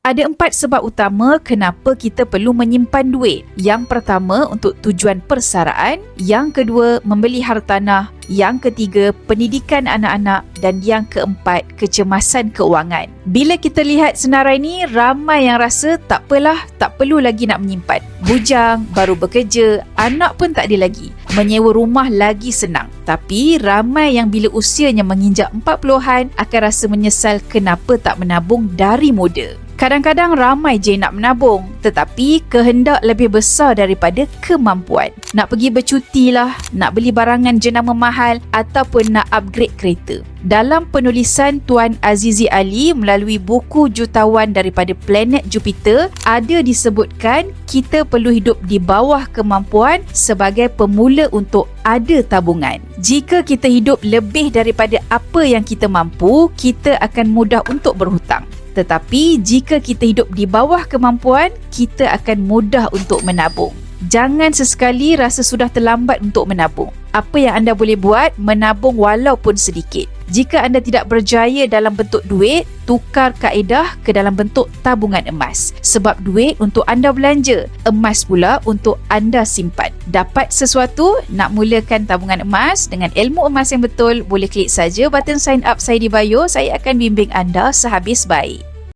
Ada 4 sebab utama kenapa kita perlu menyimpan duit. Yang pertama, untuk tujuan persaraan. Yang kedua, membeli hartanah. Yang ketiga, pendidikan anak-anak. Dan yang keempat, kecemasan keuangan. Bila kita lihat senarai ni, ramai yang rasa tak apalah, tak perlu lagi nak menyimpan. Bujang, baru bekerja, anak pun tak ada lagi. Menyewa rumah lagi senang. Tapi ramai yang bila usianya menginjak 40-an akan rasa menyesal kenapa tak menabung dari muda. Kadang-kadang ramai je nak menabung, tetapi kehendak lebih besar daripada kemampuan. Nak pergi bercuti lah, nak beli barangan jenama mahal ataupun nak upgrade kereta. Dalam penulisan Tuan Azizi Ali melalui buku Jutawan daripada Planet Jupiter, ada disebutkan kita perlu hidup di bawah kemampuan sebagai pemula untuk ada tabungan. Jika kita hidup lebih daripada apa yang kita mampu, kita akan mudah untuk berhutang. Tetapi jika kita hidup di bawah kemampuan, kita akan mudah untuk menabung. Jangan sesekali rasa sudah terlambat untuk menabung. Apa yang anda boleh buat, menabung walaupun sedikit. Jika anda tidak berjaya dalam bentuk duit, tukar kaedah ke dalam bentuk tabungan emas. Sebab duit untuk anda belanja, emas pula untuk anda simpan. Dapat sesuatu, nak mulakan tabungan emas dengan ilmu emas yang betul, boleh klik saja button sign up saya di bio. Saya akan bimbing anda sehabis baik.